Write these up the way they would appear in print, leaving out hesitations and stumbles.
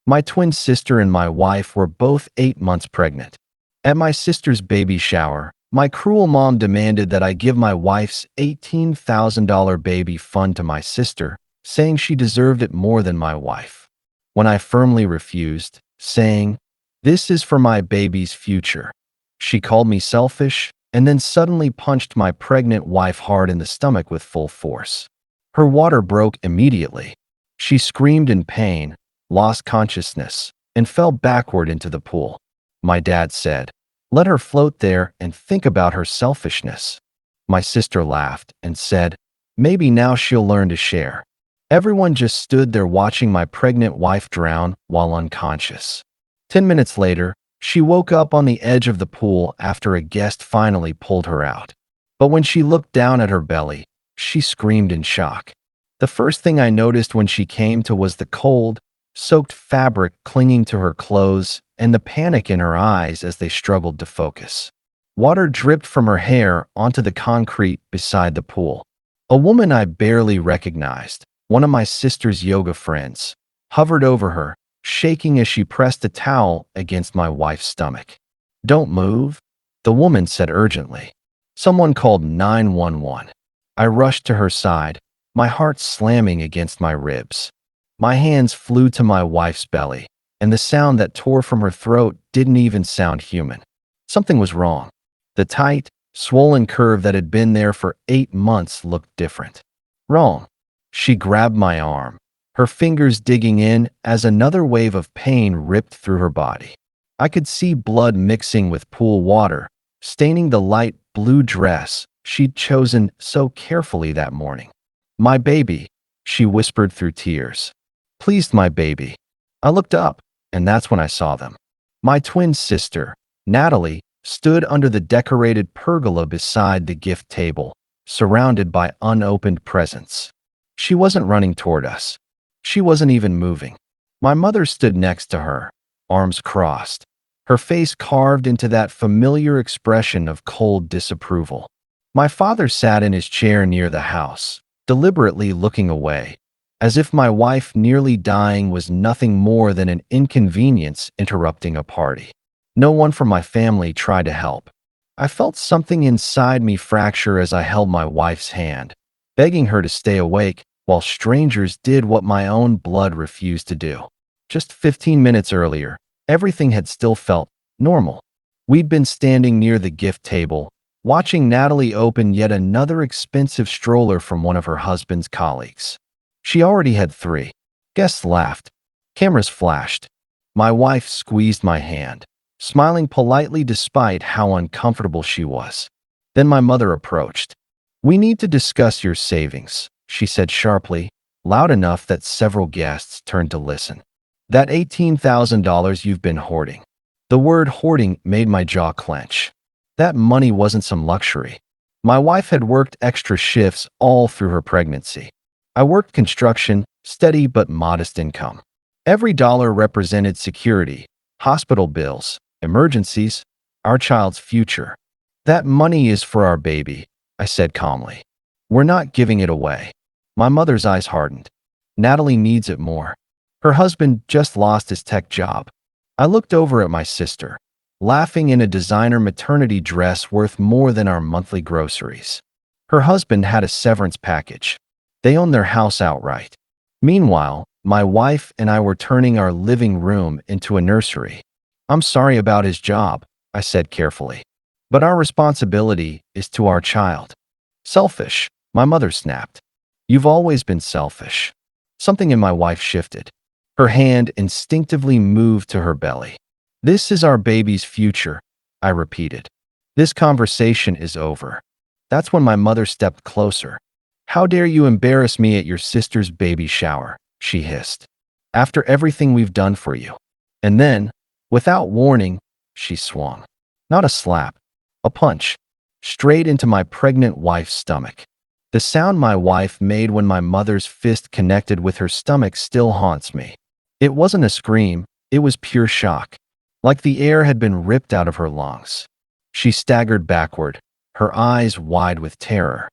My twin sister and my wife were both 8 months pregnant. At my sister's baby shower, my cruel mom demanded that I give my wife's $18,000 baby fund to my sister, saying she deserved it more than my wife. When I firmly refused, saying, "This is for my baby's future," she called me selfish and then suddenly punched my pregnant wife hard in the stomach with full force. Her water broke immediately. She screamed in pain, lost consciousness, and fell backward into the pool. My dad said, "Let her float there and think about her selfishness." My sister laughed and said, "Maybe now she'll learn to share." Everyone just stood there watching my pregnant wife drown while unconscious. 10 minutes later, she woke up on the edge of the pool after a guest finally pulled her out. But when she looked down at her belly, she screamed in shock. The first thing I noticed when she came to was the cold, soaked fabric clinging to her clothes and the panic in her eyes as they struggled to focus. Water dripped from her hair onto the concrete beside the pool. A woman I barely recognized, one of my sister's yoga friends, hovered over her, shaking as she pressed a towel against my wife's stomach. "Don't move," the woman said urgently. Someone called 911. I rushed to her side, my heart slamming against my ribs. My hands flew to my wife's belly, and the sound that tore from her throat didn't even sound human. Something was wrong. The tight, swollen curve that had been there for 8 months looked different. Wrong. She grabbed my arm, her fingers digging in as another wave of pain ripped through her body. I could see blood mixing with pool water, staining the light blue dress she'd chosen so carefully that morning. "My baby," she whispered through tears. "Please, my baby." I looked up, and that's when I saw them. My twin sister, Natalie, stood under the decorated pergola beside the gift table, surrounded by unopened presents. She wasn't running toward us. She wasn't even moving. My mother stood next to her, arms crossed, her face carved into that familiar expression of cold disapproval. My father sat in his chair near the house, deliberately looking away, as if my wife nearly dying was nothing more than an inconvenience interrupting a party. No one from my family tried to help. I felt something inside me fracture as I held my wife's hand, begging her to stay awake while strangers did what my own blood refused to do. Just 15 minutes earlier, everything had still felt normal. We'd been standing near the gift table, watching Natalie open yet another expensive stroller from one of her husband's colleagues. She already had 3. Guests laughed. Cameras flashed. My wife squeezed my hand, smiling politely despite how uncomfortable she was. Then my mother approached. "We need to discuss your savings," she said sharply, loud enough that several guests turned to listen. "That $18,000 you've been hoarding." The word hoarding made my jaw clench. That money wasn't some luxury. My wife had worked extra shifts all through her pregnancy. I worked construction, steady but modest income. Every dollar represented security, hospital bills, emergencies, our child's future. "That money is for our baby," I said calmly. "We're not giving it away." My mother's eyes hardened. "Natalie needs it more. Her husband just lost his tech job." I looked over at my sister, laughing in a designer maternity dress worth more than our monthly groceries. Her husband had a severance package. They owned their house outright. Meanwhile, my wife and I were turning our living room into a nursery. "I'm sorry about his job," I said carefully. "But our responsibility is to our child." "Selfish," my mother snapped. "You've always been selfish." Something in my wife shifted. Her hand instinctively moved to her belly. "This is our baby's future," I repeated. "This conversation is over." That's when my mother stepped closer. "How dare you embarrass me at your sister's baby shower," she hissed. "After everything we've done for you." And then, without warning, she swung. Not a slap, a punch, straight into my pregnant wife's stomach. The sound my wife made when my mother's fist connected with her stomach still haunts me. It wasn't a scream, it was pure shock, like the air had been ripped out of her lungs. She staggered backward, her eyes wide with terror.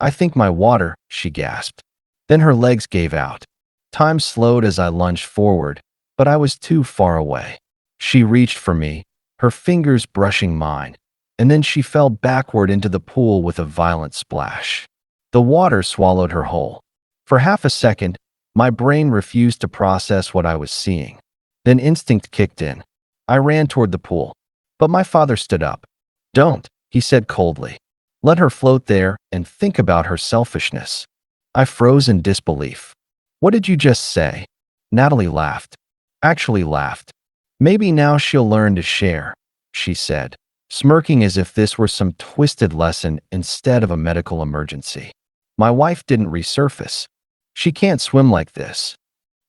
I think my water," she gasped. Then her legs gave out. Time slowed as I lunged forward, but I was too far away. She reached for me, her fingers brushing mine, and then she fell backward into the pool with a violent splash. The water swallowed her whole. For half a second, my brain refused to process what I was seeing. Then instinct kicked in. I ran toward the pool. But my father stood up. "Don't," he said coldly. "Let her float there and think about her selfishness." I froze in disbelief. "What did you just say?" Natalie laughed. Actually laughed. "Maybe now she'll learn to share," she said, smirking as if this were some twisted lesson instead of a medical emergency. My wife didn't resurface. "She can't swim like this,"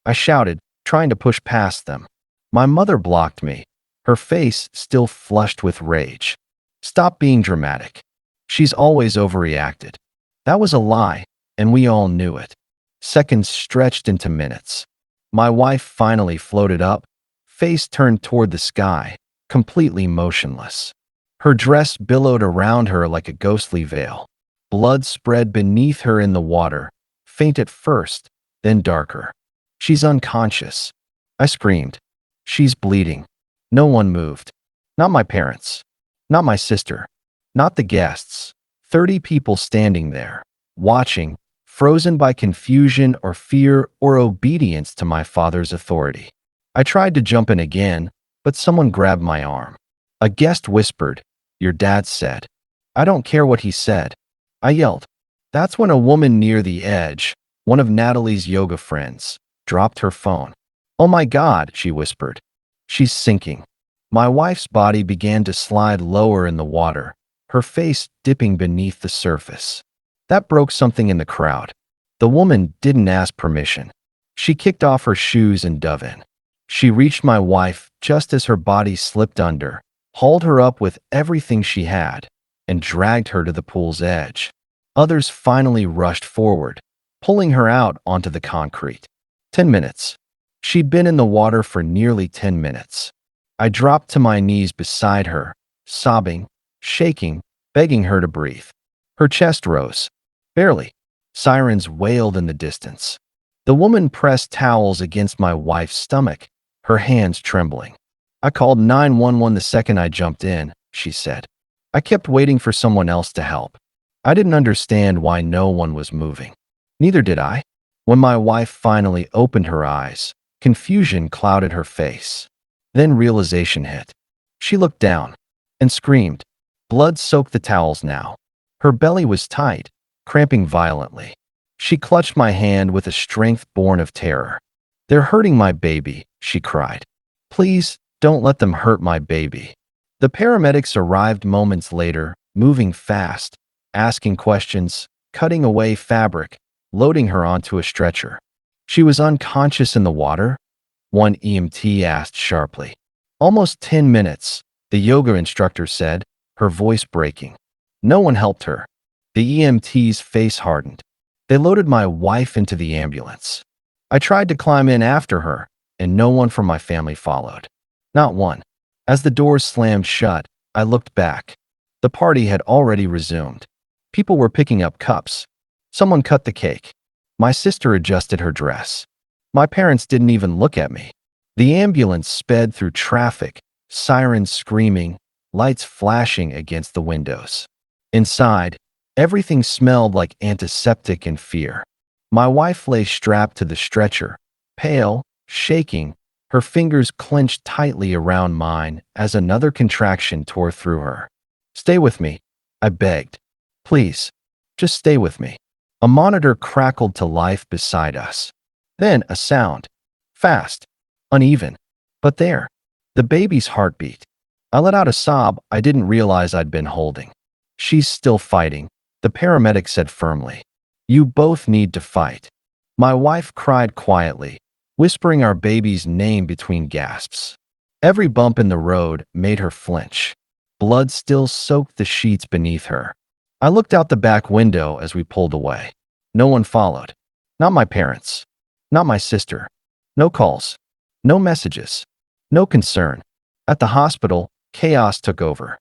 I shouted, trying to push past them. My mother blocked me, her face still flushed with rage. "Stop being dramatic. She's always overreacted." That was a lie, and we all knew it. Seconds stretched into minutes. My wife finally floated up, face turned toward the sky, completely motionless. Her dress billowed around her like a ghostly veil. Blood spread beneath her in the water, faint at first, then darker. "She's unconscious," I screamed. "She's bleeding." No one moved. Not my parents. Not my sister. Not the guests. 30 people standing there, watching, frozen by confusion or fear or obedience to my father's authority. I tried to jump in again, but someone grabbed my arm. A guest whispered, "Your dad said." "I don't care what he said," I yelled. That's when a woman near the edge, one of Natalie's yoga friends, dropped her phone. "Oh my God," she whispered. "She's sinking." My wife's body began to slide lower in the water, her face dipping beneath the surface. That broke something in the crowd. The woman didn't ask permission. She kicked off her shoes and dove in. She reached my wife just as her body slipped under, hauled her up with everything she had, and dragged her to the pool's edge. Others finally rushed forward, pulling her out onto the concrete. 10 minutes. She'd been in the water for nearly 10 minutes. I dropped to my knees beside her, sobbing, shaking, begging her to breathe. Her chest rose. Barely. Sirens wailed in the distance. The woman pressed towels against my wife's stomach, her hands trembling. "I called 911 the second I jumped in," she said. "I kept waiting for someone else to help. I didn't understand why no one was moving." Neither did I. When my wife finally opened her eyes, confusion clouded her face. Then realization hit. She looked down and screamed. Blood soaked the towels now. Her belly was tight, cramping violently. She clutched my hand with a strength born of terror. "They're hurting my baby," she cried. "Please, don't let them hurt my baby." The paramedics arrived moments later, moving fast, asking questions, cutting away fabric, loading her onto a stretcher. "She was unconscious in the water?" one EMT asked sharply. "Almost 10 minutes, the yoga instructor said, her voice breaking. No one helped her. The EMT's face hardened. They loaded my wife into the ambulance. I tried to climb in after her, and no one from my family followed. Not one. As the doors slammed shut, I looked back. The party had already resumed. People were picking up cups. Someone cut the cake. My sister adjusted her dress. My parents didn't even look at me. The ambulance sped through traffic, sirens screaming, lights flashing against the windows. Inside, everything smelled like antiseptic and fear. My wife lay strapped to the stretcher, pale, shaking, her fingers clenched tightly around mine as another contraction tore through her. "Stay with me," I begged. "Please, just stay with me." A monitor crackled to life beside us. Then a sound. Fast, uneven, but there. The baby's heartbeat. I let out a sob I didn't realize I'd been holding. "She's still fighting," the paramedic said firmly. "You both need to fight." My wife cried quietly, whispering our baby's name between gasps. Every bump in the road made her flinch. Blood still soaked the sheets beneath her. I looked out the back window as we pulled away. No one followed. Not my parents. Not my sister. No calls. No messages. No concern. At the hospital, chaos took over.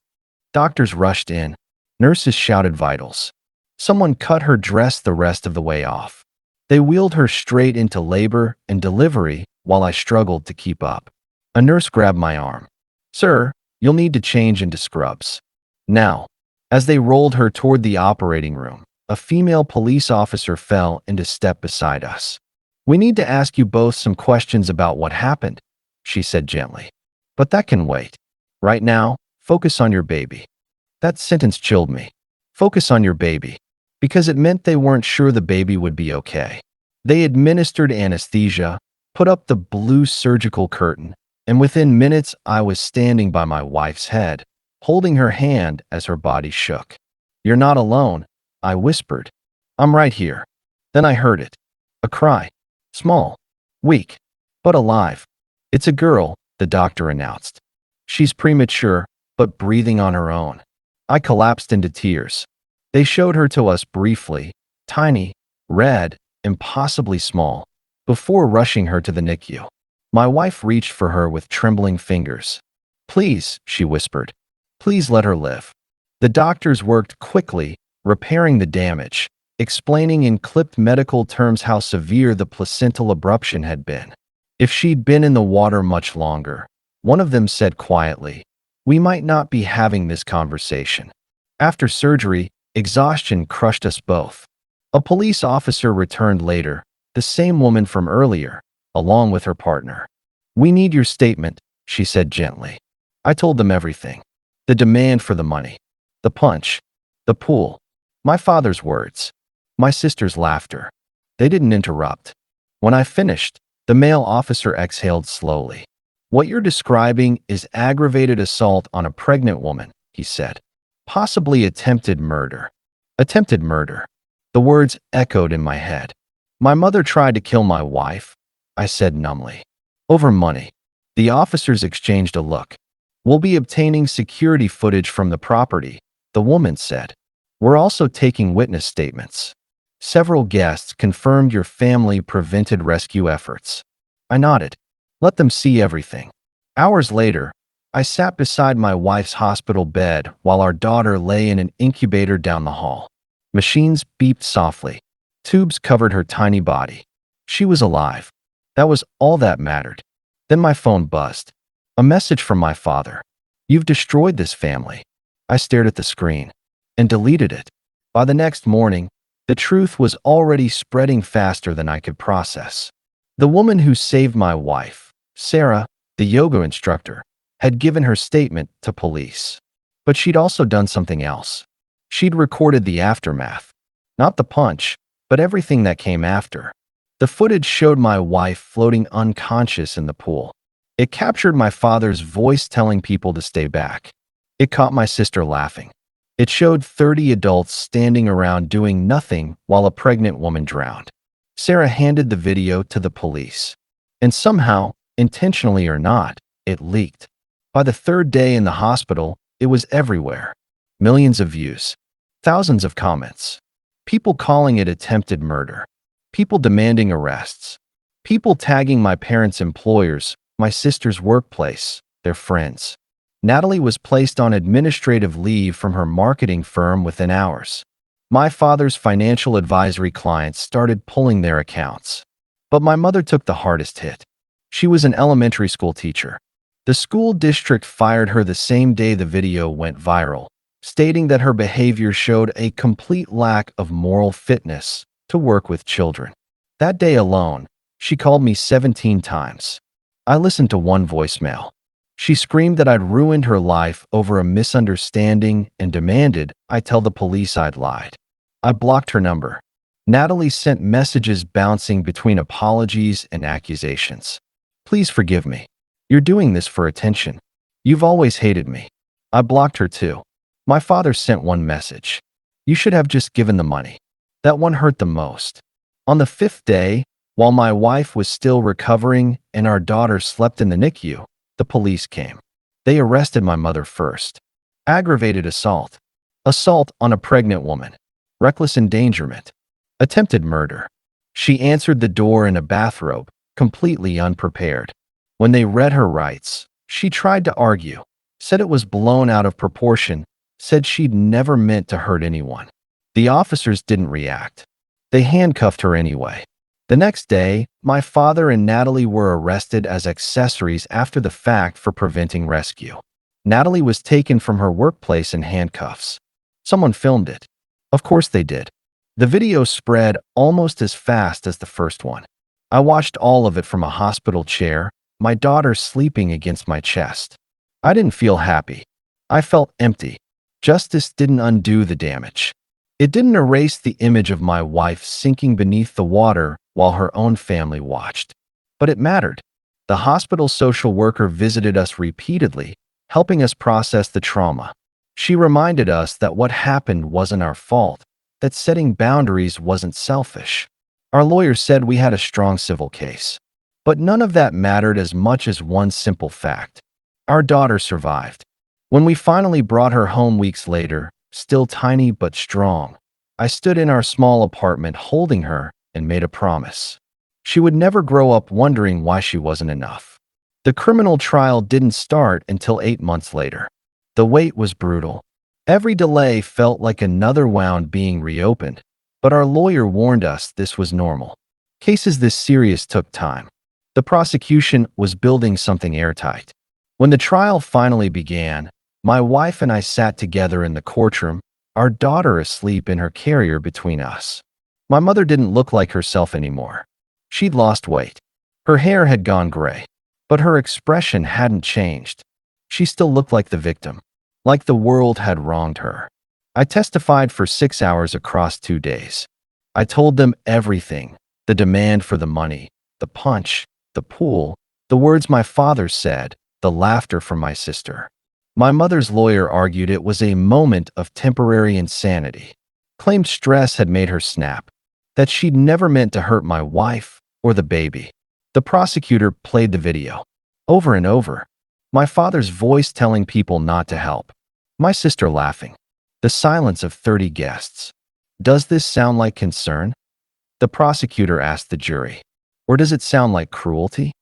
Doctors rushed in. Nurses shouted vitals. Someone cut her dress the rest of the way off. They wheeled her straight into labor and delivery while I struggled to keep up. A nurse grabbed my arm. "Sir, you'll need to change into scrubs." Now, as they rolled her toward the operating room, a female police officer fell into step beside us. "We need to ask you both some questions about what happened," she said gently. "But that can wait. Right now, focus on your baby." That sentence chilled me. Focus on your baby. Because it meant they weren't sure the baby would be okay. They administered anesthesia, put up the blue surgical curtain, and within minutes I was standing by my wife's head, holding her hand as her body shook. "You're not alone," I whispered. "I'm right here." Then I heard it. A cry. Small, weak, but alive. "It's a girl," the doctor announced. "She's premature, but breathing on her own." I collapsed into tears. They showed her to us briefly, tiny, red, impossibly small, before rushing her to the NICU. My wife reached for her with trembling fingers. "Please," she whispered. "Please let her live." The doctors worked quickly, repairing the damage, explaining in clipped medical terms how severe the placental abruption had been. If she'd been in the water much longer, one of them said quietly, we might not be having this conversation. After surgery, exhaustion crushed us both. A police officer returned later, the same woman from earlier, along with her partner. "We need your statement," she said gently. I told them everything. The demand for the money, the punch, the pool, my father's words, my sister's laughter. They didn't interrupt. When I finished, the male officer exhaled slowly. "What you're describing is aggravated assault on a pregnant woman," he said. "Possibly attempted murder." Attempted murder. The words echoed in my head. "My mother tried to kill my wife," I said numbly. "Over money." The officers exchanged a look. "We'll be obtaining security footage from the property," the woman said. "We're also taking witness statements. Several guests confirmed your family prevented rescue efforts." I nodded. "Let them see everything." Hours later, I sat beside my wife's hospital bed while our daughter lay in an incubator down the hall. Machines beeped softly. Tubes covered her tiny body. She was alive. That was all that mattered. Then my phone buzzed. A message from my father. "You've destroyed this family." I stared at the screen and deleted it. By the next morning, the truth was already spreading faster than I could process. The woman who saved my wife, Sarah, the yoga instructor, had given her statement to police. But she'd also done something else. She'd recorded the aftermath. Not the punch, but everything that came after. The footage showed my wife floating unconscious in the pool. It captured my father's voice telling people to stay back. It caught my sister laughing. It showed 30 adults standing around doing nothing while a pregnant woman drowned. Sarah handed the video to the police. And somehow, intentionally or not, it leaked. By the third day in the hospital, it was everywhere. Millions of views. Thousands of comments. People calling it attempted murder. People demanding arrests. People tagging my parents' employers, my sister's workplace, their friends. Natalie was placed on administrative leave from her marketing firm within hours. My father's financial advisory clients started pulling their accounts. But my mother took the hardest hit. She was an elementary school teacher. The school district fired her the same day the video went viral, stating that her behavior showed a complete lack of moral fitness to work with children. That day alone, she called me 17 times. I listened to one voicemail. She screamed that I'd ruined her life over a misunderstanding and demanded I tell the police I'd lied. I blocked her number. Natalie sent messages bouncing between apologies and accusations. "Please forgive me. You're doing this for attention. You've always hated me." I blocked her too. My father sent one message. "You should have just given the money." That one hurt the most. On the 5th day, while my wife was still recovering and our daughter slept in the NICU, the police came. They arrested my mother first. Aggravated assault. Assault on a pregnant woman. Reckless endangerment. Attempted murder. She answered the door in a bathrobe, completely unprepared. When they read her rights, she tried to argue, said it was blown out of proportion, said she'd never meant to hurt anyone. The officers didn't react. They handcuffed her anyway. The next day, my father and Natalie were arrested as accessories after the fact for preventing rescue. Natalie was taken from her workplace in handcuffs. Someone filmed it. Of course they did. The video spread almost as fast as the first one. I watched all of it from a hospital chair, my daughter sleeping against my chest. I didn't feel happy. I felt empty. Justice didn't undo the damage. It didn't erase the image of my wife sinking beneath the water while her own family watched. But it mattered. The hospital social worker visited us repeatedly, helping us process the trauma. She reminded us that what happened wasn't our fault, that setting boundaries wasn't selfish. Our lawyer said we had a strong civil case. But none of that mattered as much as one simple fact. Our daughter survived. When we finally brought her home weeks later, still tiny but strong, I stood in our small apartment holding her and made a promise. She would never grow up wondering why she wasn't enough. The criminal trial didn't start until 8 months later. The wait was brutal. Every delay felt like another wound being reopened, but our lawyer warned us this was normal. Cases this serious took time. The prosecution was building something airtight. When the trial finally began, my wife and I sat together in the courtroom, our daughter asleep in her carrier between us. My mother didn't look like herself anymore. She'd lost weight. Her hair had gone gray, but her expression hadn't changed. She still looked like the victim, like the world had wronged her. I testified for 6 hours across 2 days. I told them everything: the demand for the money, the punch, the pool, the words my father said, the laughter from my sister. My mother's lawyer argued it was a moment of temporary insanity, claimed stress had made her snap, that she'd never meant to hurt my wife or the baby. The prosecutor played the video over and over, my father's voice telling people not to help, my sister laughing, the silence of 30 guests. Does this sound like concern? The prosecutor asked the jury. Or does it sound like cruelty?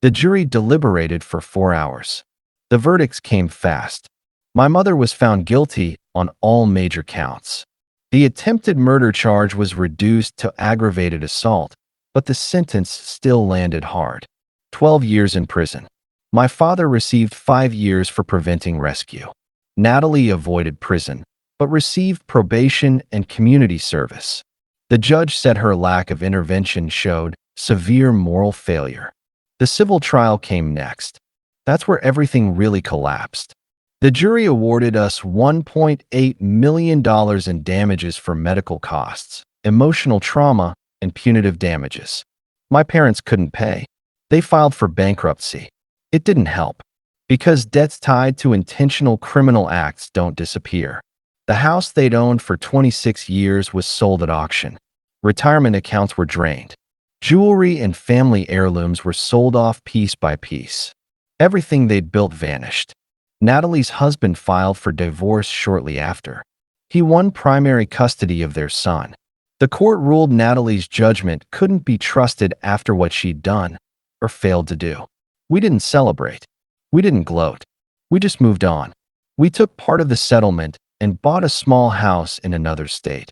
The jury deliberated for 4 hours. The verdicts came fast. My mother was found guilty on all major counts. The attempted murder charge was reduced to aggravated assault, but the sentence still landed hard. 12 years in prison. My father received 5 years for preventing rescue. Natalie avoided prison, but received probation and community service. The judge said her lack of intervention showed severe moral failure. The civil trial came next. That's where everything really collapsed. The jury awarded us $1.8 million in damages for medical costs, emotional trauma, and punitive damages. My parents couldn't pay. They filed for bankruptcy. It didn't help, because debts tied to intentional criminal acts don't disappear. The house they'd owned for 26 years was sold at auction. Retirement accounts were drained. Jewelry and family heirlooms were sold off piece by piece. Everything they'd built vanished. Natalie's husband filed for divorce shortly after. He won primary custody of their son. The court ruled Natalie's judgment couldn't be trusted after what she'd done or failed to do. We didn't celebrate. We didn't gloat. We just moved on. We took part of the settlement and bought a small house in another state,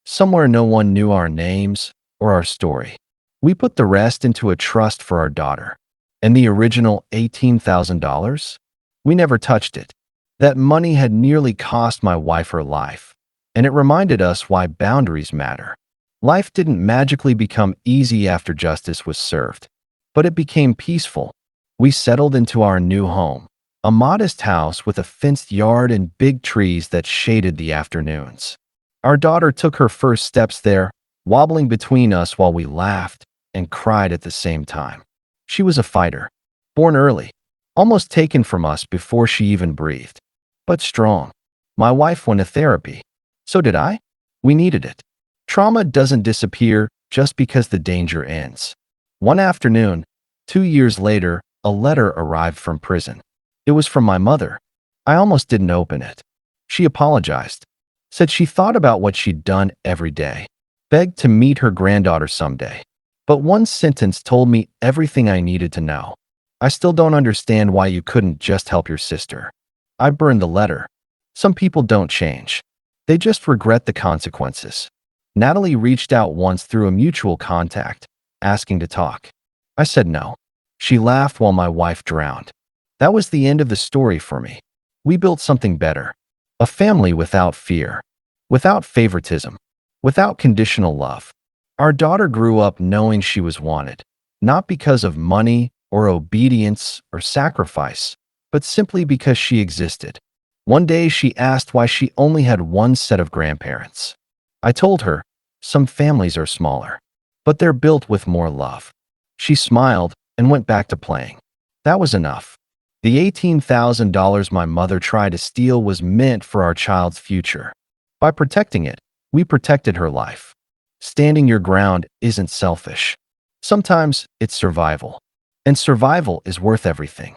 somewhere no one knew our names or our story. We put the rest into a trust for our daughter. And the original $18,000? We never touched it. That money had nearly cost my wife her life, and it reminded us why boundaries matter. Life didn't magically become easy after justice was served, but it became peaceful. We settled into our new home, a modest house with a fenced yard and big trees that shaded the afternoons. Our daughter took her first steps there, wobbling between us while we laughed and cried at the same time. She was a fighter, born early, almost taken from us before she even breathed, but strong. My wife went to therapy. So did I. We needed it. Trauma doesn't disappear just because the danger ends. One afternoon, 2 years later, a letter arrived from prison. It was from my mother. I almost didn't open it. She apologized, said she thought about what she'd done every day, begged to meet her granddaughter someday. But one sentence told me everything I needed to know. I still don't understand why you couldn't just help your sister. I burned the letter. Some people don't change. They just regret the consequences. Natalie reached out once through a mutual contact, asking to talk. I said no. She laughed while my wife drowned. That was the end of the story for me. We built something better. A family without fear, without favoritism, without conditional love. Our daughter grew up knowing she was wanted, not because of money or obedience or sacrifice, but simply because she existed. One day she asked why she only had one set of grandparents. I told her, some families are smaller, but they're built with more love. She smiled and went back to playing. That was enough. The $18,000 my mother tried to steal was meant for our child's future. By protecting it, we protected her life. Standing your ground isn't selfish. Sometimes it's survival. And survival is worth everything.